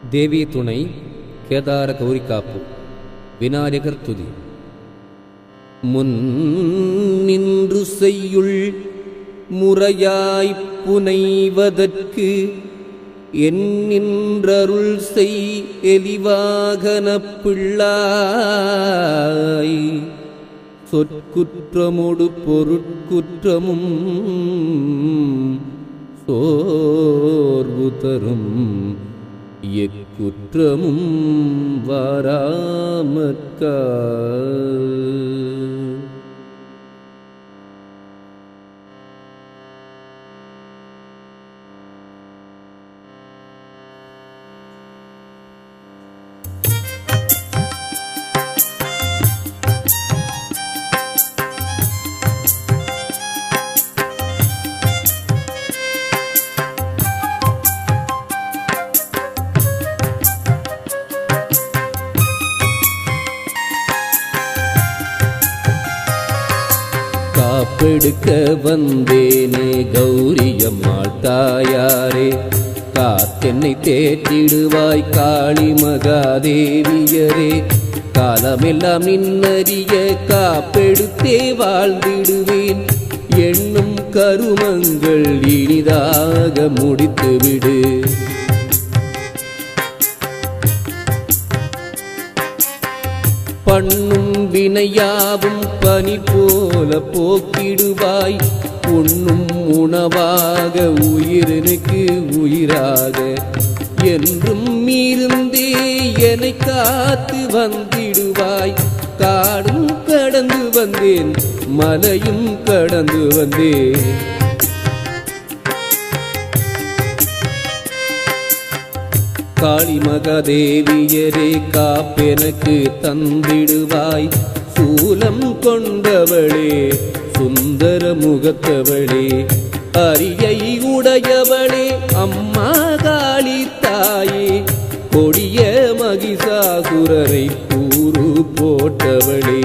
தேவி துணை கேதார கௌரிக்காப்பு விநாயகர் துதி. முன் நின்று செய்யுள் முறையாய்ப் புனைவதற்கு என் நின்றருள் செய் எலிவாகனப் பிள்ளாய். சொற்குற்றமொடு பொருட்குற்றமும் சோர்வு தரும் எக்குற்றமும் வாராமற்கா. காப்பெடுக்க வந்தேனே கௌரியம்மாள் தாயாரே, காத்தென்னை தேற்றிடுவாய் காளி மகாதேவியரே. காலமெல்லாம் நின்னறிய காப்பெடுத்தே வாழ்ந்திடுவேன், எண்ணும் கருமங்கள் இனிதாக முடித்துவிடு. பண்ணும் வினையாவும் பனி போல போக்கிடுவாய், உண்ணும் உணவாக உயிரினுக்கு உயிராக என்றும் இருந்தே என்னை காத்து வந்திடுவாய். காடும் கடந்து வந்தேன், மலையும் கடந்து வந்தேன், காளி மகாதேவியரே. காப்பெனக்கு தந்திடுவாய், சூலம் கொண்டவளே சுந்தர முகத்தவளே, அரியை உடையவளே அம்மா காளி தாயே. கொடிய மகிஷாசுரரை கூறு போட்டவளே,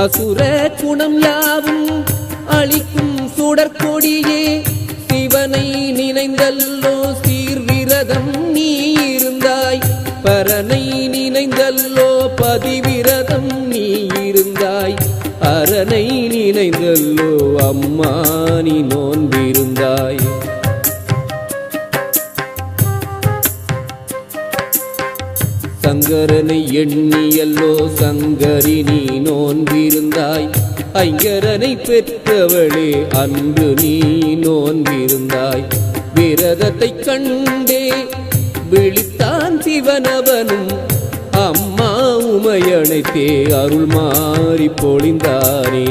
அசுர குணம் யாவும் அளிக்கும் சுடற்கொடியே. சிவனை நினைந்தல்லோ சீர்விரதம் நீ இருந்தாய், பரனை நினைந்தல்லோ பதிவிரதம் நீ இருந்தாய், அரனை நினைந்தல்லோ அம்மா நீ நோன்பிருந்தாய். சங்கரனை எண்ணியல்லோ சங்கரி நீ நோன்பிருந்தாய், ஐங்கரனை பெற்றவளே அன்று நீ நோன்பிருந்தாய். விரதத்தை கண்டே விழித்தான் சிவனவனும், அம்மா உமையணைத்தே அருள் மாறி பொழிந்தானே.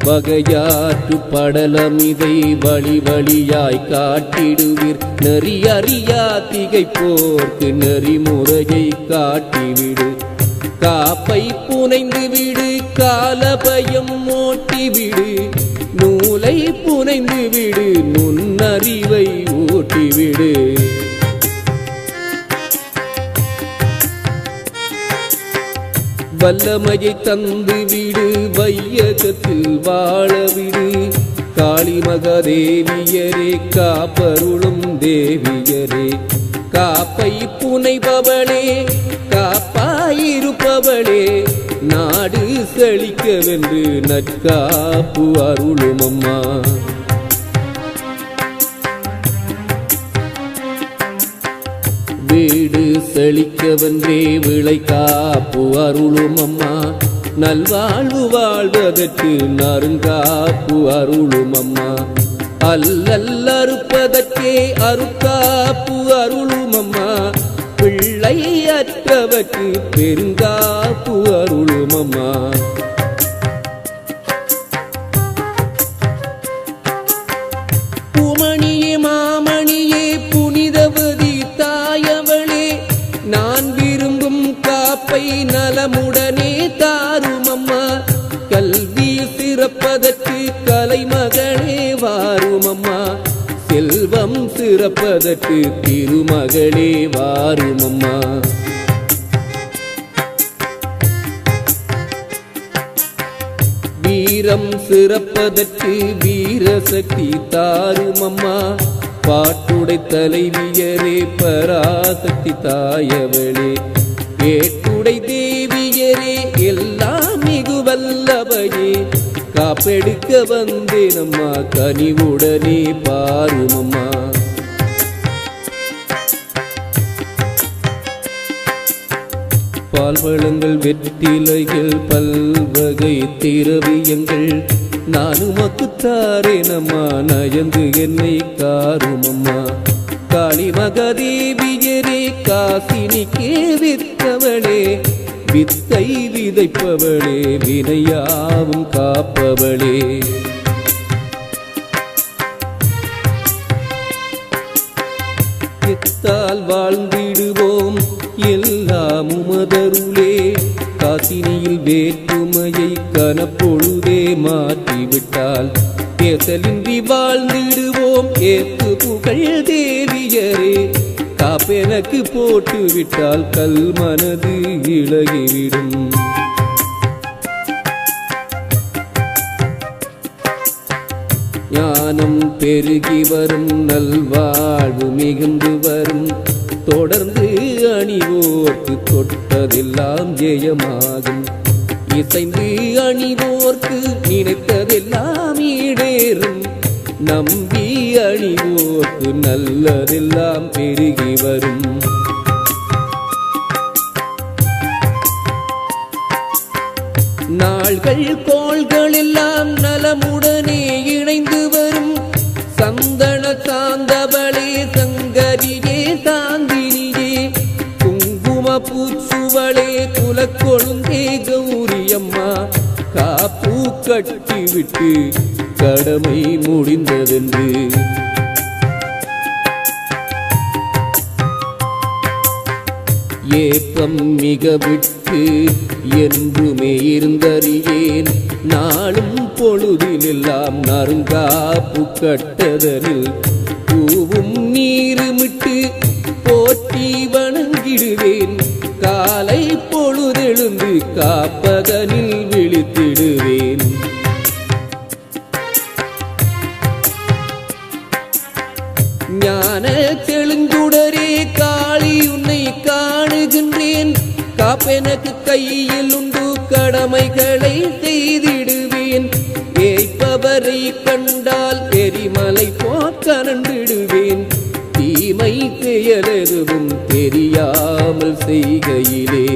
வகையாற்று படலமிதை வழி வழியாய் காட்டிடுவீர், நெறி அறியா திகைப்போர்க்கு நெறிமுறையை காட்டிவிடு. காப்பை புனைந்து விடு, காலபயம் ஓட்டிவிடு, நூலை புனைந்து விடு, நுண்ணறிவை ஊட்டிவிடு. வல்லமையை தந்து விடு, வையகத்தில் வாழவிடு. காளி மகாதேவியரே காப்பருளும் தேவியரே, காப்பை புனைபவளே காப்பாயிருப்பவளே, நாடு செழிக்கவென்று நற்காப்பு அருளும் அம்மா. வீடு செழிக்கவென்றே விளை காப்பு அருளும் அம்மா. நல்வாழ்வு வாழ்வதற்கு நறுங்காப்பு அருளும் அம்மா. அல்லல் அறுப்பதற்கே அருக்காப்பு அருளும் அம்மா. பிள்ளை அற்றவர்க்கு பெருங்காப்பு அருளும் அம்மா. பூமணியே மாமணியே புனிதவதி தாயவளே, நான் விரும்பும் காப்பை நலமுடனே தாரும் அம்மா. கல்வி சிறப்பதற்கு கலைமகளே வாரும் அம்மா. செல்வம் சிறப்பதற்கு திருமகளே வாரும் அம்மா. வீரம் சிறப்பதற்கு வீரசக்தி தாரும் அம்மா. பாட்டுடை தலைவியரே பராசக்தி தாயவளே, ஏட்டுடை தேவியரே எல்லாம் மிகு வல்லவையே, காப்பெடுக்க வந்தேனம்மா கனிவுடனே பாருமம்மா. பால்வளங்கள் வெற்றிலைகள் பல்வகை திரவியங்கள் நானும் மக்குத்தாரேனம்மா, நயந்து என்னை காருமம்மா. காளி மகதேவியரே காசினிக்கே வித்தவளே, வித்தை விதைப்பவளே வினையாவும் காப்பவளே. எத்தால் வாழ்ந்திடுவோம் எல்லாம் உமதருளே, காசினியில் வேற்றுமையை கனப்பொழுதே மாற்றிவிட்டால் ஏசலின்றி வாழ்ந்திடுவோம் ஏத்து புகழ் தேவியரே, காப்பெனக்கு போட்டுவிட்டால் கல் மனது இழகிவிடும். ஞானம் பெருகி வரும் நல்வாழ்வு மிகுந்து வரும், தொடர்ந்து அணிவோர்க்கு தொட்டதெல்லாம் ஜெயமாகும். இசைந்து அணிவோர்க்கு நினைத்ததெல்லாம் ஈடேறும், நம்பி அணிவோர்க்கு நல்லதெல்லாம் பெருகி வரும். நாள்கள் கோள்கள் எல்லாம் நலமுடனே இணைந்து வரும், சந்தன சாந்தவளே சங்கரியே சாந்தினியே, குங்கும பூச்சுவளே குலக்கொழுந்தே கௌரியம்மா, காப்பு கட்டிவிட்டு கடமை முடிந்ததென்று. ஏப்பம் மிக விட்டு என்றுமே இருந்தறியேன், நாளும் பொழுதிலெல்லாம் நறுங்காப்பு கட்டதனில் பூவும் நீருமிட்டு போற்றி வணங்கிடுவேன். காலை பொழுதெழுந்து காப்பதனில் விழித்திடுவேன். ஞான தெழுங்குடரே காளி உன்னை காணுகின்றேன், காப்பெனக்கு கையில் உண்டு கடமைகளை செய்திடுவேன். ஏய்ப்பவரை கண்டால் எரிமலை போக்கரண்டிடுவேன், தீமை செயலெதுவும் தெரியாமல் செய்கையிலே.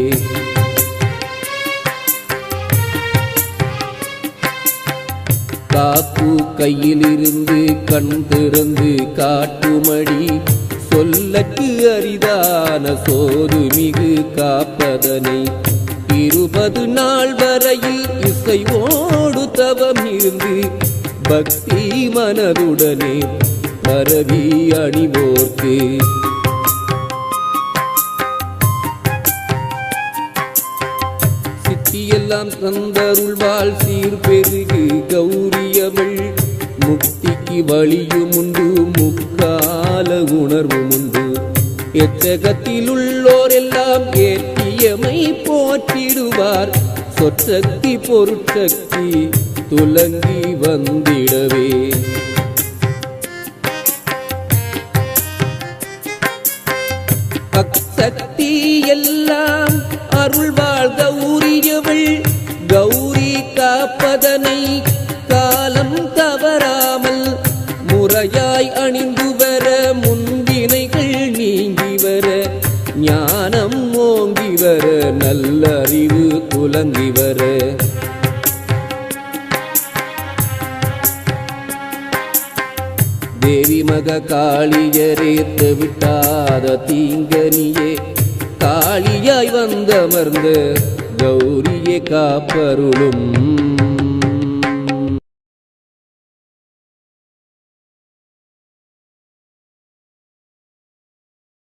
காப்பு கையிலிருந்து கண் திறந்து காட்டுமடி, சொல்லக்கு அரிதான சோது மிகு காப்பதனை 20 நாள் வரையில் இசைவோடு தவம் இருந்து பக்தி மனதுடனே பரவி அணிவோர்க்கு. சித்தியெல்லாம் தந்தருள்வாள் சீர்பெருகு கௌரியவள், முக்திக்கு வழியும் உண்டு முக்கால உணர்வும் உண்டு. எச்சகத்தில் உள்ளோர் எல்லாம் ஏற்றியமை போற்றிடுவார், சொற்சக்தி பொருட்சக்தி துலங்கி வந்திடவே. அக்சக்தி எல்லாம் அருள்வாள் கௌரியவள், கௌரி காப்பதனை காலம் தவறாமல் முறையாய் அணிந்து வர, முன்வினைகள் நீங்கி வர, ஞானம் ஓங்கி வர, நல்லறிவு துலங்கி வர. தேவி மக காளியரேத்த விட்டாத தீங்கனியே, காளியாய் வந்தமர்ந்த கௌரியே காப்பருளும்.